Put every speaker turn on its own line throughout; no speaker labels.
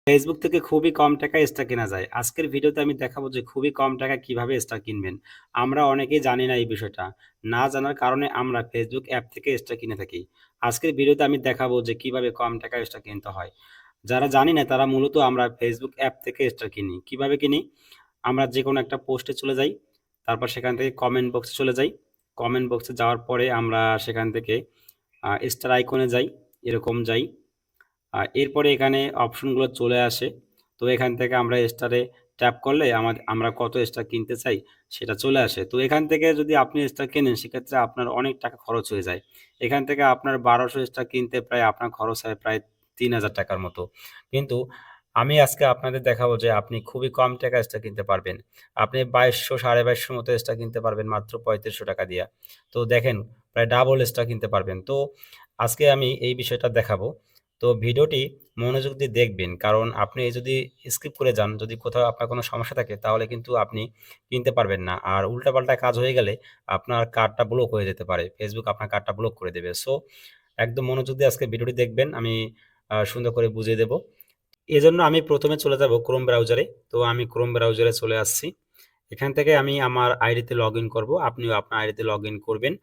Facebook থেকে খুবই কম টাকায় স্টার কেনা যায়। আজকের ভিডিওতে আমি দেখাবো যে খুবই কম টাকায় কিভাবে স্টার কিনবেন। আমরা অনেকেই জানি না এই বিষয়টা। না জানার কারণে আমরা ফেসবুক অ্যাপ থেকে স্টার কিনে থাকি। আজকের ভিডিওতে আমি দেখাবো যে কিভাবে কম টাকায় স্টার কিনতে হয়। যারা জানি না তারা মূলত আমরা ফেসবুক অ্যাপ থেকে স্টার কিনি। কিভাবে কিনি? আমরা যেকোনো একটা পোস্টে চলে যাই। তারপর সেখান থেকে কমেন্ট বক্সে চলে যাই। কমেন্ট বক্সে যাওয়ার পরে আমরা সেখান থেকে স্টার আইকনে যাই। এরকম যাই। এরপরে এখানে অপশনগুলো চলে আসে। তো এখান থেকে আমরা স্টারে ট্যাপ করলে আমরা কত স্টার কিনতে চাই সেটা চলে আসে। তো এখান থেকে যদি আপনি স্টার কেনেন সেক্ষেত্রে আপনার অনেক টাকা খরচ হয়ে যায়। এখান থেকে আপনার ১২০০ স্টার কিনতে প্রায় আপনার খরচ হয় প্রায় ৩,০০০ টাকার মতো। কিন্তু আমি আজকে আপনাদের দেখাবো যে আপনি খুবই কম টাকায় স্টার কিনতে পারবেন। আপনি ২২০০ ২২৫০ মতো স্টার কিনতে পারবেন মাত্র ৳৩৫০০ দিয়ে। তো দেখেন প্রায় ডাবল স্টার কিনতে পারবেন। তো আজকে আমি এই বিষয়টা দেখাবো। তো ভিডিওটি মনোযোগ দিয়ে দেখবেন। কারণ আপনি যদি স্কিপ করে যান, যদি কোথাও আপনার কোনো সমস্যা থাকে তাহলে কিন্তু আপনি কিনতে পারবেন না। আর উল্টাপাল্টা কাজ হয়ে গেলে আপনার কার্ডটা ব্লক হয়ে যেতে পারে। Facebook আপনার কার্ডটা ব্লক করে দেবে। সো একদম মনোযোগ দিয়ে আজকে ভিডিওটি দেখবেন। আমি সুন্দর করে বুঝিয়ে দেব। এজন্য আমি ১ম এ চলে যাব Chrome ব্রাউজারে। তো আমি Chrome ব্রাউজারে চলে আসছি। এখান থেকে আমি আমার আইডিতে লগইন করব। আপনিও আপনার আইডিতে লগইন করবেন।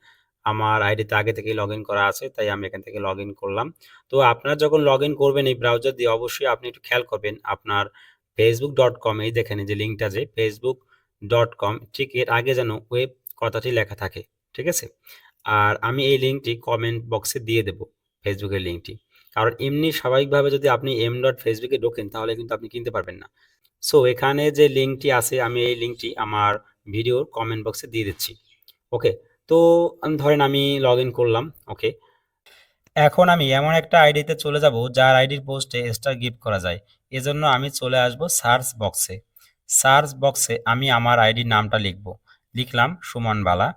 আমার আইডিতে আগে থেকেই লগইন করা আছে, তাই আমি এখান থেকে লগইন করলাম। তো আপনারা যখন লগইন করবেন এই ব্রাউজার দিয়ে অবশ্যই আপনি একটু খেয়াল করবেন আপনার facebook.com এই দেখেন এই যে লিঙ্কটা যে facebook.com ঠিক এর আগে যেন ওয়েব কথাটি লেখা থাকে। ঠিক আছে? আর আমি এই লিঙ্কটি কমেন্ট বক্সে দিয়ে দেব, ফেসবুকের লিঙ্কটি। কারণ এমনি স্বাভাবিকভাবে যদি আপনি m.facebook এ ঢোকেন তাহলে কিন্তু আপনি কিনতে পারবেন না। সো এখানে যে লিঙ্কটি আছে আমি এই লিঙ্কটি আমার ভিডিওর কমেন্ট বক্সে দিয়ে দিচ্ছি। ওকে? তো ধরেন আমি লগইন করলাম। ওকে? এখন আমি এমন একটা আইডিতে চলে যাব যার আইডির পোস্টে স্টার গিফট করা যায়। এজন্য আমি চলে আসব সার্চ বক্সে। সার্চ বক্সে আমি আমার আইডির নামটা লিখব। লিখলাম সুমন বালা।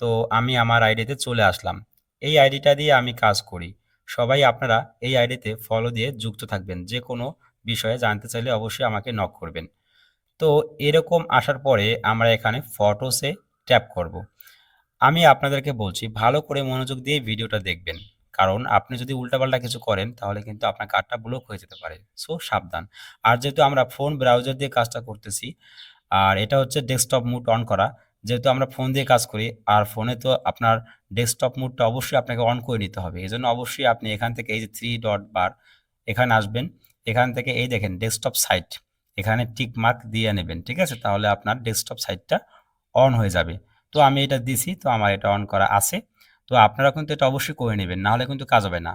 তো আমি আমার আইডিতে চলে আসলাম। এই আইডিটা দিয়ে আমি কাজ করি। সবাই আপনারা এই আইডিতে ফলো দিয়ে যুক্ত থাকবেন। যে কোনো বিষয়ে জানতে চাইলে অবশ্যই আমাকে নক করবেন। তো এরকম আসার পরে আমরা এখানে ফটোসে ট্যাপ করব। আমি আপনাদেরকে বলছি ভালো করে মনোযোগ দিয়ে ভিডিওটা দেখবেন। কারণ আপনি যদি উল্টাপাল্টা কিছু করেন তাহলে কিন্তু আপনার কার্ডটা ব্লক হয়ে যেতে পারে। সো সাবধান। আর যেহেতু আমরা ফোন ব্রাউজার দিয়ে কাজটা করতেছি, আর এটা হচ্ছে ডেস্কটপ মুড অন করা। যেহেতু আমরা ফোন দিয়ে কাজ করি আর ফোনে তো আপনার ডেস্কটপ মুডটা অবশ্যই আপনাকে অন করে নিতে হবে। এজন্য অবশ্যই আপনি এখান থেকে এই যে 3 ডট বার এখানে আসবেন। এখান থেকে এই দেখেন ডেস্কটপ সাইট। এখানে টিক মার্ক দিয়ে নেবেন। ঠিক আছে? তাহলে আপনার ডেস্কটপ সাইটটা অন হয়ে যাবে। তো আমি এটা দিছি। তো আমার এটা অন করা আছে। তো আপনারা কিন্তু এটা অবশ্যই করে নেবেন। না হলে কিন্তু কাজ হবে না।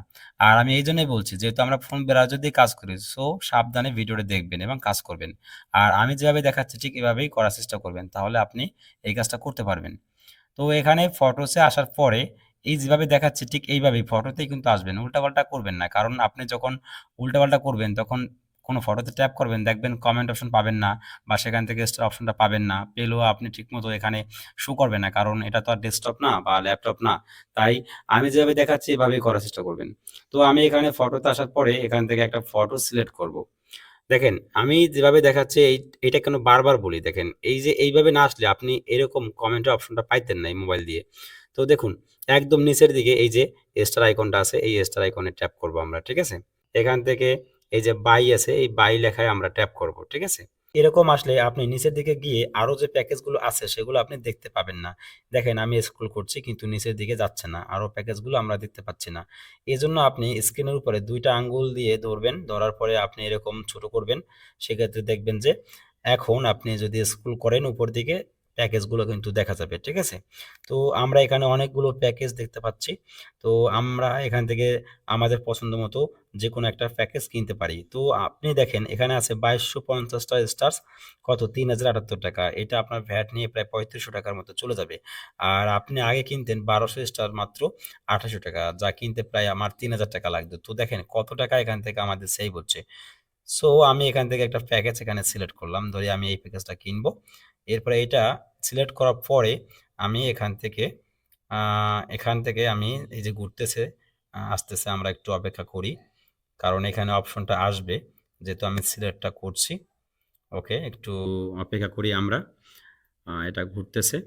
আর আমি এইজন্যই বলছি যেহেতু আমরা ফোন ব্রাউজার দিয়ে কাজ করি। সো সাবধানে ভিডিওটা দেখবেন এবং কাজ করবেন। আর আমি যেভাবে দেখাচ্ছি ঠিক এভাবেই করার চেষ্টা করবেন। তাহলে আপনি এই কাজটা করতে পারবেন। তো এখানে ফটোসে আসার পরে এই যেভাবে দেখাচ্ছে ঠিক এইভাবেই ফটোতেই কিন্তু আসবেন। উল্টাপাল্টা করবেন না। কারণ আপনি যখন উল্টাপাল্টা করবেন তখন কোনো ফটোতে ট্যাপ করবেন দেখবেন কমেন্ট অপশন পাবেন না বা সেখান থেকে স্টার অপশনটা পাবেন না। পেলেও আপনি ঠিকমতো এখানে শো করবে না। কারণ এটা তো আর ডেস্কটপ না বা ল্যাপটপ না। তাই আমি যেভাবে দেখাচ্ছি এভাবেই করার চেষ্টা করবেন। তো আমি এখানে ফটোতে আসার পরে এখান থেকে একটা ফটো সিলেক্ট করব। দেখেন আমি যেভাবে দেখাচ্ছি এইটা কেন বারবার বলি দেখেন এই যে এইভাবে না আসলে আপনি এরকম কমেন্টের অপশনটা পাইতেন না এই মোবাইল দিয়ে। তো দেখুন একদম নিচের দিকে এই যে স্টার আইকনটা আছে এই স্টার আইকনে ট্যাপ করব আমরা। ঠিক আছে? এখান থেকে এই যে বাই আছে এই বাই লেখায় আমরা ট্যাপ করব। ঠিক আছে? এরকম আসলে আপনি নিচের দিকে গিয়ে আরো যে প্যাকেজগুলো আছে সেগুলো আপনি দেখতে পাবেন না। দেখেন আমি স্ক্রল করছি কিন্তু নিচের দিকে যাচ্ছে না। আরো প্যাকেজগুলো আমরা দেখতে পাচ্ছি না। এজন্য আপনি স্ক্রিনের উপরে ২ টা আঙ্গুল দিয়ে ধরবেন। ধরার পরে আপনি এরকম ছোট করবেন। সেক্ষেত্রে দেখবেন যে এখন আপনি যদি স্ক্রল করেন উপর দিকে প্যাকেজগুলো কিন্তু দেখা যাবে। ঠিক আছে? তো আমরা এখানে অনেকগুলো প্যাকেজ দেখতে পাচ্ছি। তো আমরা এখান থেকে আমাদের পছন্দ মতো যেকোনো একটা প্যাকেজ কিনতে পারি। তো আপনি দেখেন এখানে আছে ২২৫০ টা স্টারস কত ৳৩,০৭৮ এটা আপনার ভ্যাট নিয়ে প্রায় ৳৩৫০০ র মতো চলে যাবে। আর আপনি আগে কিনতেন ১২০০ স্টার মাত্র ৳২৮০০ যা কিনতে প্রায় আমার ৳৩,০০০ লাগতো। তো দেখেন কত টাকা এখান থেকে আমাদের সেভ হচ্ছে। সো আমি এখান থেকে একটা প্যাকেজ এখানে সিলেক্ট করলাম। ধরি আমি এই প্যাকেজটা কিনবো। এরপরে এটা সিলেক্ট করার পরে আমি এখান থেকে আমি এই যে ঘুরতেছে আসতেছে আমরা একটু অপেক্ষা করি। কারণ এখানে অপশনটা আসবে। যেহেতু আমি সিলেক্টটা করছি। ওকে একটু অপেক্ষা করি আমরা। এটা ঘুরতেছে।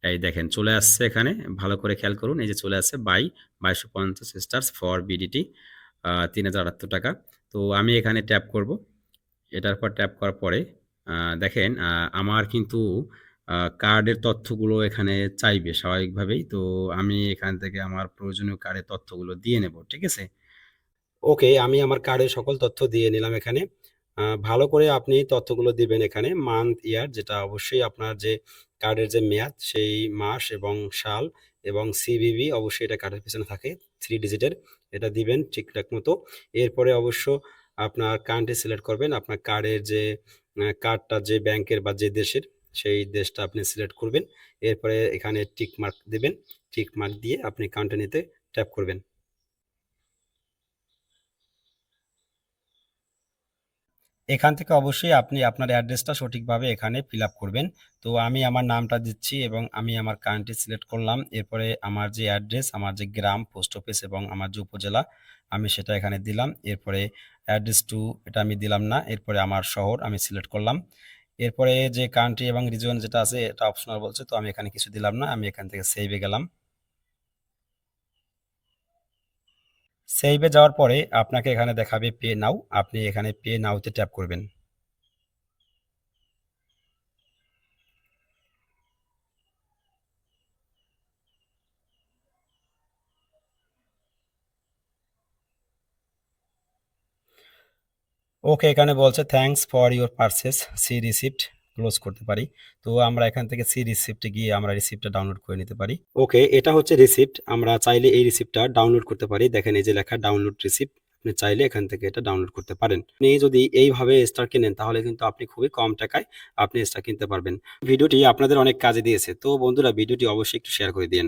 এই দেখেন চলে আসছে এখানে। ভালো করে খেয়াল করুন। এই যে চলে আসছে বাই ২২৫০ স্টারস ফর বিডিটি ৳৩,০৭৮ তো আমি এখানে ট্যাপ করব। এটার পর ট্যাপ করার পরে দেখেন আমার কিন্তু কার্ডের তথ্যগুলো এখানে চাইবে স্বাভাবিকভাবেই। তো আমি এখান থেকে আমার প্রয়োজনীয় কার্ডের তথ্যগুলো দিয়ে নেব। ঠিক আছে? ওকে, আমি আমার কার্ডের সকল তথ্য দিয়ে নিলাম এখানে। ভালো করে আপনি তথ্যগুলো দিবেন এখানে মান্থ, ইয়ার, যেটা অবশ্যই আপনার যে কার্ডের যে মেয়াদ সেই মাস এবং সাল এবং সিভিভি অবশ্যই এটা কার্ডের পেছনে থাকে 3 ডিজিটের। এটা দিবেন ঠিকঠাক মতো। এরপরে অবশ্য আপনার কান্ট্রি সিলেক্ট করবেন। আপনার কার্ডের যে কার্ডটা যে ব্যাংকের বা যে দেশের সেই দেশটা আপনি সিলেক্ট করবেন। এরপরে এখানে টিক মার্ক দিবেন। টিক মার্ক দিয়ে আপনি কন্টিনিউতে ট্যাপ করবেন। এখান থেকে অবশ্যই আপনি আপনার অ্যাড্রেসটা সঠিকভাবে এখানে ফিল আপ করবেন। তো আমি আমার নামটা দিচ্ছি এবং আমি আমার কান্ট্রি সিলেক্ট করলাম। এরপরে আমার যে অ্যাড্রেস, আমার যে গ্রাম, পোস্ট অফিস এবং আমার যে উপজেলা আমি সেটা এখানে দিলাম। এরপরে অ্যাড্রেস টু এটা আমি দিলাম না। এরপরে আমার শহর আমি সিলেক্ট করলাম। এরপরে যে কান্ট্রি এবং রিজন যেটা আছে এটা অপশনাল বলছে, তো আমি এখানে কিছু দিলাম না। আমি এখান থেকে সেভে গেলাম। সেভে যাওয়ার পরে আপনাকে এখানে দেখাবে পে নাও। আপনি এখানে পে নাওতে ট্যাপ করবেন। ওকে, এখানে বলছে thanks for your purchase, see receipt, close করতে পারি। তো আমরা এখান থেকে সি রিসিপ্টে গিয়ে আমরা রিসিপ্টটা ডাউনলোড করে নিতে পারি। ওকে, এটা হচ্ছে রিসিপ্ট। আমরা চাইলে এই রিসিপ্টটা ডাউনলোড করতে পারি। দেখেন এই যে লেখা ডাউনলোড রিসিপ্ট। আপনি চাইলে এখান থেকে এটা ডাউনলোড করতে পারেন। আপনি যদি এইভাবে স্টার কেনেন তাহলে কিন্তু আপনি খুবই কম টাকায় আপনি স্টার কিনতে পারবেন। ভিডিওটি আপনাদের অনেক কাজে দিয়েছে। তো বন্ধুরা ভিডিওটি অবশ্যই একটু শেয়ার করে দিন।